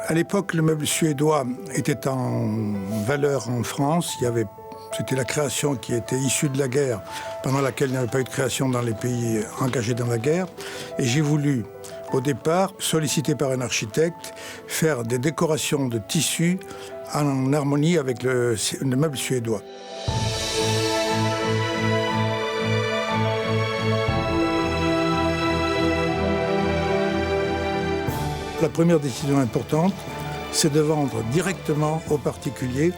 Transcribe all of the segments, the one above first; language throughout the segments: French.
À l'époque, le meuble suédois était en valeur en France. C'était la création qui était issue de la guerre, pendant laquelle il n'y avait pas eu de création dans les pays engagés dans la guerre. Et j'ai voulu, au départ, sollicité par un architecte, faire des décorations de tissus en harmonie avec le meuble suédois. La première décision importante, c'est de vendre directement aux particuliers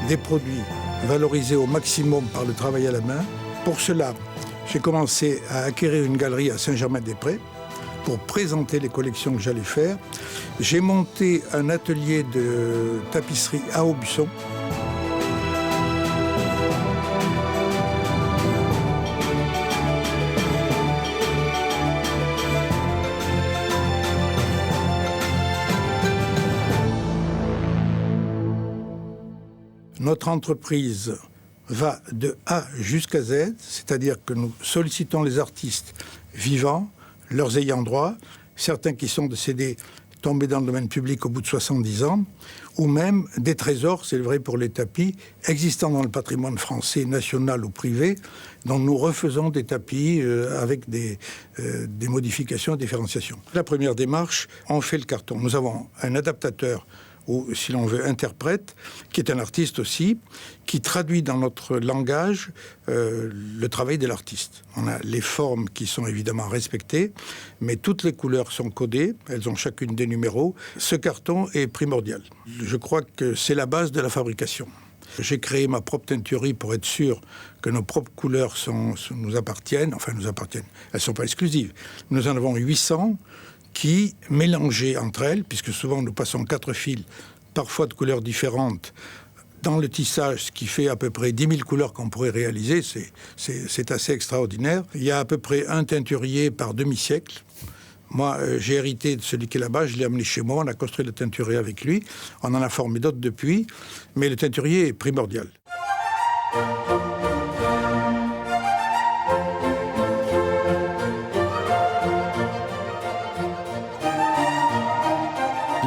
des produits valorisés au maximum par le travail à la main. Pour cela, j'ai commencé à acquérir une galerie à Saint-Germain-des-Prés pour présenter les collections que j'allais faire. J'ai monté un atelier de tapisserie à Aubusson. Notre entreprise va de A jusqu'à Z, c'est-à-dire que nous sollicitons les artistes vivants, leurs ayants droit, certains qui sont décédés, tombés dans le domaine public au bout de 70 ans, ou même des trésors, c'est vrai pour les tapis, existant dans le patrimoine français, national ou privé, dont nous refaisons des tapis avec des modifications et différenciations. La première démarche, on fait le carton. Nous avons un adaptateur, ou si l'on veut, interprète, qui est un artiste aussi, qui traduit dans notre langage le travail de l'artiste. On a les formes qui sont évidemment respectées, mais toutes les couleurs sont codées, elles ont chacune des numéros. Ce carton est primordial. Je crois que c'est la base de la fabrication. J'ai créé ma propre teinturerie pour être sûr que nos propres couleurs nous appartiennent. Elles ne sont pas exclusives. Nous en avons 800 qui, mélangées entre elles, puisque souvent nous passons 4 fils, parfois de couleurs différentes, dans le tissage, ce qui fait à peu près 10 000 couleurs qu'on pourrait réaliser, c'est assez extraordinaire. Il y a à peu près un teinturier par demi-siècle. Moi, j'ai hérité de celui qui est là-bas, je l'ai amené chez moi, on a construit le teinturier avec lui, on en a formé d'autres depuis, mais le teinturier est primordial.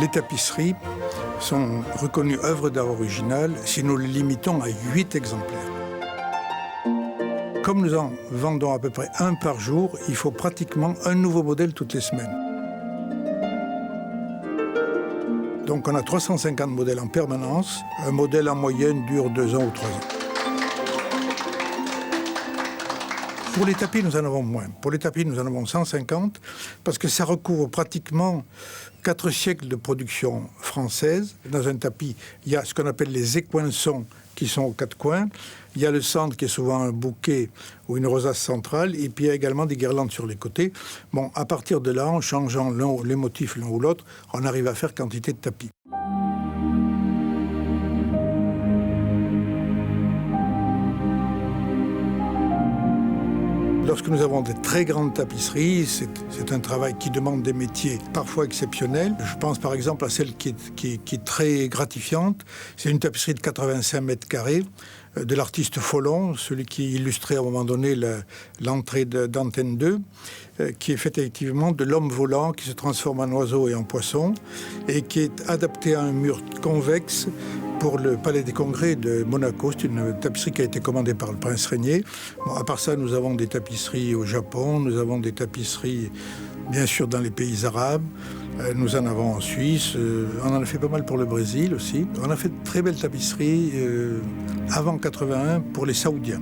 Les tapisseries sont reconnues œuvres d'art originales si nous les limitons à 8 exemplaires. Comme nous en vendons à peu près un par jour, il faut pratiquement un nouveau modèle toutes les semaines. Donc on a 350 modèles en permanence. Un modèle en moyenne dure 2 ans ou 3 ans. Pour les tapis, nous en avons moins. Pour les tapis, nous en avons 150, parce que ça recouvre pratiquement 4 siècles de production française. Dans un tapis, il y a ce qu'on appelle les écoinçons qui sont aux 4 coins. Il y a le centre qui est souvent un bouquet ou une rosace centrale. Et puis il y a également des guirlandes sur les côtés. Bon, à partir de là, en changeant les motifs l'un ou l'autre, on arrive à faire quantité de tapis. Lorsque nous avons de très grandes tapisseries, c'est un travail qui demande des métiers parfois exceptionnels. Je pense par exemple à celle qui est très gratifiante. C'est une tapisserie de 85 mètres carrés de l'artiste Follon, celui qui illustrait à un moment donné l'entrée d'Antenne 2, qui est faite effectivement de l'homme volant qui se transforme en oiseau et en poisson et qui est adapté à un mur convexe pour le Palais des Congrès de Monaco. C'est une tapisserie qui a été commandée par le prince Régnier. Bon, à part ça, nous avons des tapisseries au Japon, nous avons des tapisseries, bien sûr, dans les pays arabes. Nous en avons en Suisse. On en a fait pas mal pour le Brésil aussi. On a fait de très belles tapisseries avant 81 pour les Saoudiens.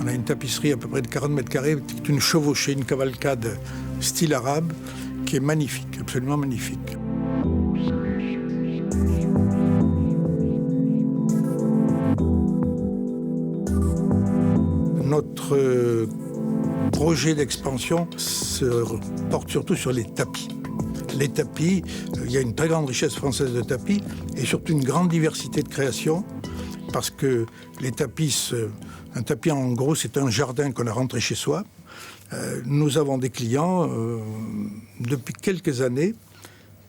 On a une tapisserie à peu près de 40 mètres carrés, une chevauchée, une cavalcade style arabe, qui est magnifique, absolument magnifique. Notre projet d'expansion se porte surtout sur les tapis. Les tapis, il y a une très grande richesse française de tapis et surtout une grande diversité de création parce que les tapis, un tapis en gros c'est un jardin qu'on a rentré chez soi. Nous avons des clients depuis quelques années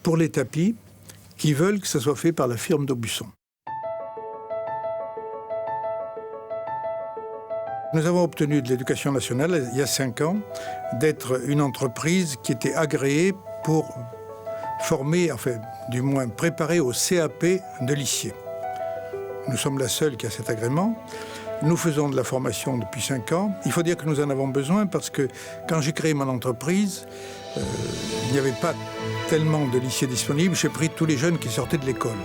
pour les tapis qui veulent que ça soit fait par la firme d'Aubusson. Nous avons obtenu de l'Éducation nationale, il y a 5 ans, d'être une entreprise qui était agréée pour formés, enfin, du moins préparés au CAP de l'ICIE. Nous sommes la seule qui a cet agrément. Nous faisons de la formation depuis 5 ans. Il faut dire que nous en avons besoin parce que quand j'ai créé mon entreprise, il n'y avait pas tellement de lycées disponibles. J'ai pris tous les jeunes qui sortaient de l'école.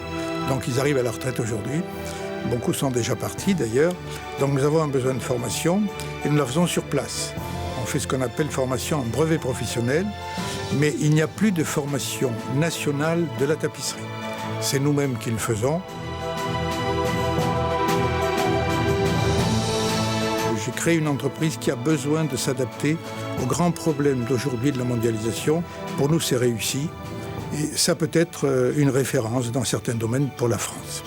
Donc ils arrivent à la retraite aujourd'hui. Beaucoup sont déjà partis d'ailleurs. Donc nous avons un besoin de formation et nous la faisons sur place. On fait ce qu'on appelle formation en brevet professionnel, mais il n'y a plus de formation nationale de la tapisserie. C'est nous-mêmes qui le faisons. J'ai créé une entreprise qui a besoin de s'adapter aux grands problèmes d'aujourd'hui de la mondialisation. Pour nous, c'est réussi. Et ça peut être une référence dans certains domaines pour la France.